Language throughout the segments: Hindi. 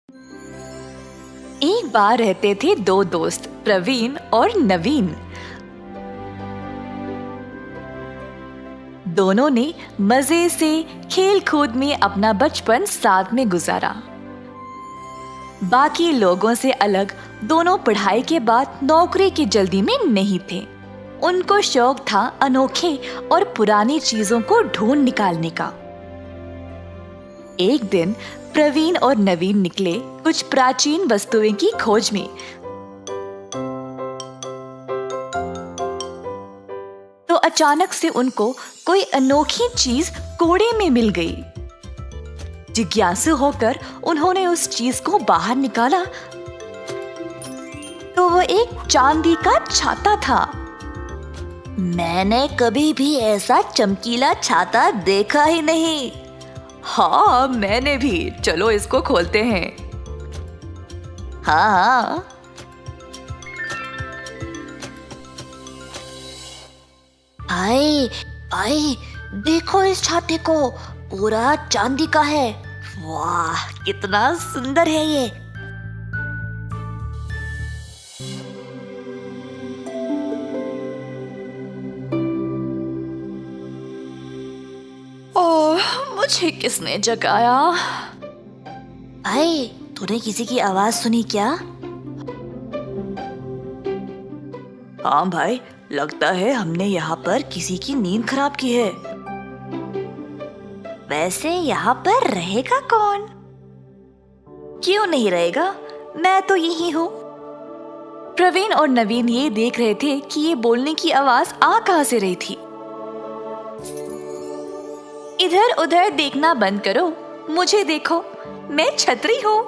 एक बार रहते थे दो दोस्त, प्रवीण और नवीन। दोनों ने मजे से खेल कूद में अपना बचपन साथ में गुजारा। बाकी लोगों से अलग दोनों पढ़ाई के बाद नौकरी की जल्दी में नहीं थे। उनको शौक था अनोखे और पुरानी चीजों को ढूंढ निकालने का। एक दिन प्रवीण और नवीन निकले कुछ प्राचीन वस्तुएं की खोज में। तो अचानक से उनको कोई अनोखी चीज कोड़े में मिल गई। जिज्ञासु होकर उन्होंने उस चीज को बाहर निकाला तो वो एक चांदी का छाता था। मैंने कभी भी ऐसा चमकीला छाता देखा ही नहीं। हाँ, मैंने भी। चलो इसको खोलते हैं। हाँ। आए आए, देखो इस छाते को, पूरा चांदी का है। वाह, कितना सुंदर है ये। ओह, मुझे किसने जगाया? आए, तूने किसी की आवाज सुनी क्या? हाँ भाई, लगता है हमने यहाँ पर किसी की नींद खराब की है। वैसे यहाँ पर रहेगा कौन? क्यों नहीं रहेगा, मैं तो यही हूँ। प्रवीण और नवीन ये देख रहे थे कि ये बोलने की आवाज आ कहाँ से रही थी। इधर उधर देखना बंद करो, मुझे देखो, मैं छतरी हूँ।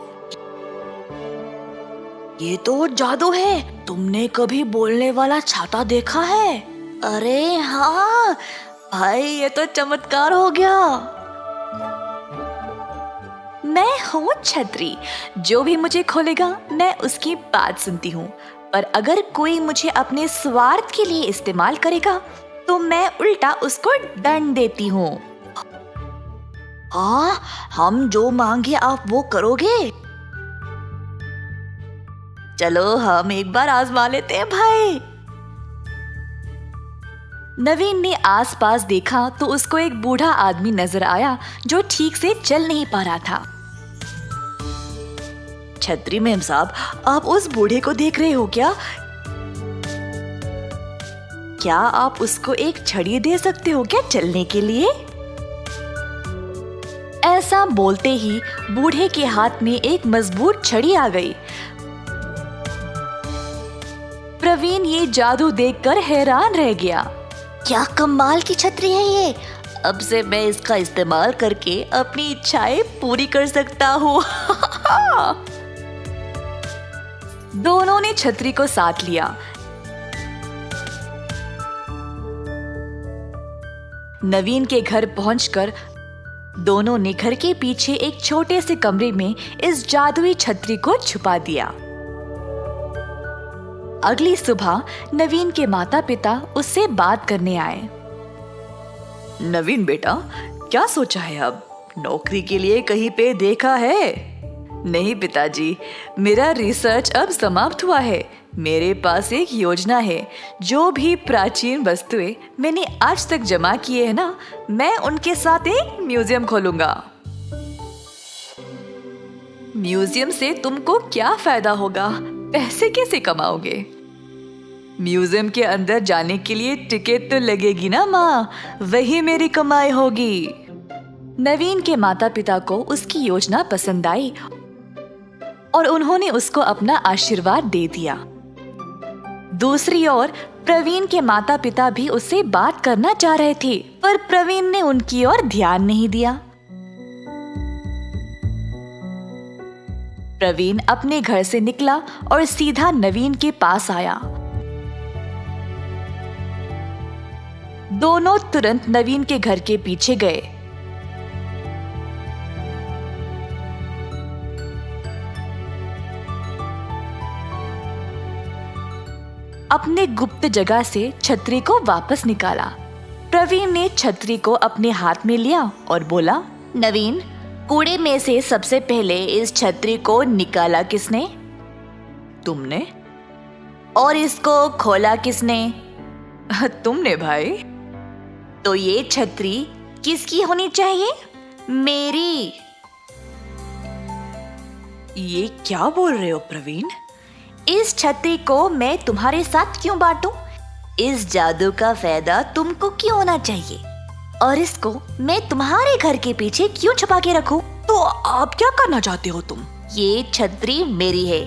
ये तो जादू है। तुमने कभी बोलने वाला छाता देखा है? अरे हाँ भाई, ये तो चमत्कार हो गया। मैं हूँ छतरी, जो भी मुझे खोलेगा मैं उसकी बात सुनती हूँ, पर अगर कोई मुझे अपने स्वार्थ के लिए इस्तेमाल करेगा तो मैं उल्टा उसको दंड देती हूँ। हाँ, हम जो मांगे आप वो करोगे? चलो हम एक बार आजमा लेते हैं भाई। नवीन ने आसपास देखा तो उसको एक बूढ़ा आदमी नजर आया जो ठीक से चल नहीं पा रहा था। छतरी मेम साहब, आप उस बूढ़े को देख रहे हो क्या? क्या आप उसको एक छड़ी दे सकते हो क्या चलने के लिए? ऐसा बोलते ही बूढ़े के हाथ में एक मजबूत छड़ी आ गई। प्रवीण ये जादू देखकर हैरान रह गया। क्या कमाल की छतरी है ये। अब से मैं इसका इस्तेमाल करके अपनी इच्छाएं पूरी कर सकता हूँ। दोनों ने छतरी को साथ लिया। नवीन के घर पहुंचकर दोनों ने घर के पीछे एक छोटे से कमरे में इस जादुई छतरी को छुपा दिया। अगली सुबह नवीन के माता पिता उससे बात करने आए। नवीन बेटा, क्या सोचा है अब? नौकरी के लिए कहीं पे देखा है? नहीं पिताजी, मेरा रिसर्च अब समाप्त हुआ है। मेरे पास एक योजना है। जो भी प्राचीन वस्तुएं मैंने आज तक जमा किए हैं ना, मैं उनके साथ एक म्यूजियम खोलूंगा। म्यूजियम से तुमको क्या फायदा होगा? पैसे कैसे कमाओगे? म्यूजियम के अंदर जाने के लिए टिकट तो लगेगी ना माँ, वही मेरी कमाई होगी। नवीन के माता पिता को उसकी योजना पसंद आई और उन्होंने उसको अपना आशीर्वाद दे दिया। दूसरी ओर प्रवीण के माता पिता भी उससे बात करना चाह रहे थे, पर प्रवीण ने उनकी ओर ध्यान नहीं दिया। प्रवीण अपने घर से निकला और सीधा नवीन के पास आया। दोनों तुरंत नवीन के घर के पीछे गए। अपने गुप्त जगह से छतरी को वापस निकाला। प्रवीण ने छतरी को अपने हाथ में लिया और बोला, नवीन, कूड़े में से सबसे पहले इस छतरी को निकाला किसने? तुमने? और इसको खोला किसने? तुमने भाई। तो ये छतरी किसकी होनी चाहिए? मेरी। ये क्या बोल रहे हो प्रवीण? इस छतरी को मैं तुम्हारे साथ क्यों बांटूं? इस जादू का फायदा तुमको क्यों होना चाहिए? और इसको मैं तुम्हारे घर के पीछे क्यों छुपा के रखूं? तो आप क्या करना चाहते हो तुम? ये छतरी मेरी है,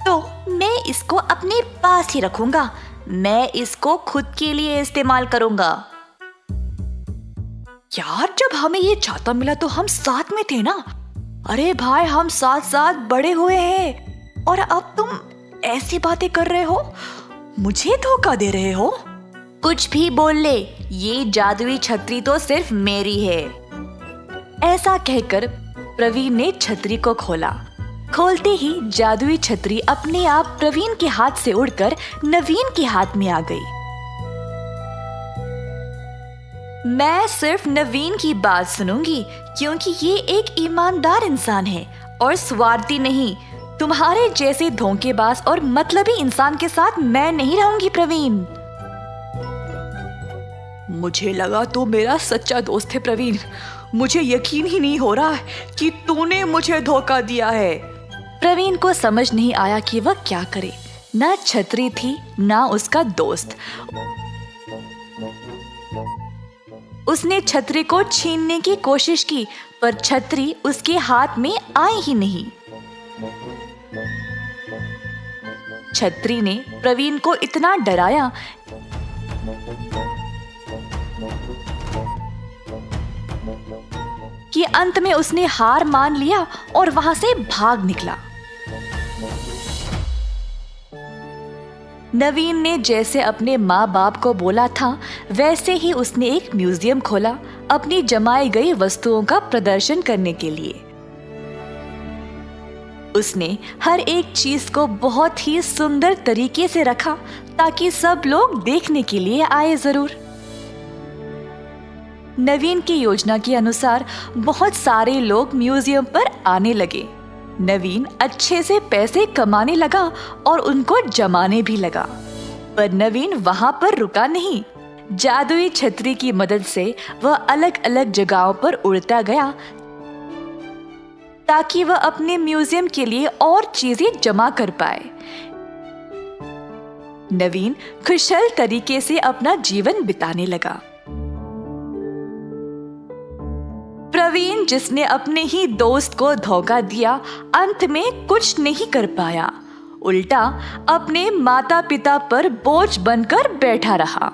तो मैं इसको अपने पास ही रखूंगा। मैं इसको खुद के लिए इस्तेमाल करूंगा। यार, जब हमें ये छाता मिला तो हम साथ में थे ना? अरे भाई, हम साथ साथ बड़े हुए हैं और अब तुम ऐसी बातें कर रहे हो, मुझे धोखा दे रहे हो। कुछ भी बोल ले, ये जादुई छतरी तो सिर्फ मेरी है। ऐसा कहकर प्रवीण ने छतरी को खोला। खोलते ही जादुई छतरी अपने आप प्रवीण के हाथ से उड़कर नवीन के हाथ में आ गई। मैं सिर्फ नवीन की बात सुनूंगी, क्योंकि ये एक ईमानदार इंसान है और स्वार्थी नहीं। तुम्हारे जैसे धोखेबाज और मतलबी इंसान के साथ मैं नहीं रहूंगी प्रवीण। मुझे लगा तू मेरा सच्चा दोस्त है प्रवीण। मुझे यकीन ही नहीं हो रहा कि तूने मुझे धोखा दिया है। प्रवीण को समझ नहीं आया कि वह क्या करे। ना छतरी थी, ना उसका दोस्त। उसने छतरी को छीनने की कोशिश की, पर छतरी उसके हाथ में आई ही नहीं। छतरी ने प्रवीण को इतना डराया कि अंत में उसने हार मान लिया और वहां से भाग निकला। नवीन ने जैसे अपने माँ बाप को बोला था, वैसे ही उसने एक म्यूजियम खोला अपनी जमाई गई वस्तुओं का प्रदर्शन करने के लिए। उसने हर एक चीज को बहुत ही सुंदर तरीके से रखा ताकि सब लोग देखने के लिए आए जरूर। नवीन की योजना के अनुसार बहुत सारे लोग म्यूजियम पर आने लगे। नवीन अच्छे से पैसे कमाने लगा और उनको जमाने भी लगा। पर नवीन वहां पर रुका नहीं। जादुई छतरी की मदद से वह अलग अलग जगहों पर उड़ता गया ताकि वह अपने म्यूजियम के लिए और चीजें जमा कर पाए। नवीन खुशहाल तरीके से अपना जीवन बिताने लगा। प्रवीण, जिसने अपने ही दोस्त को धोखा दिया, अंत में कुछ नहीं कर पाया। उल्टा अपने माता पिता पर बोझ बनकर बैठा रहा।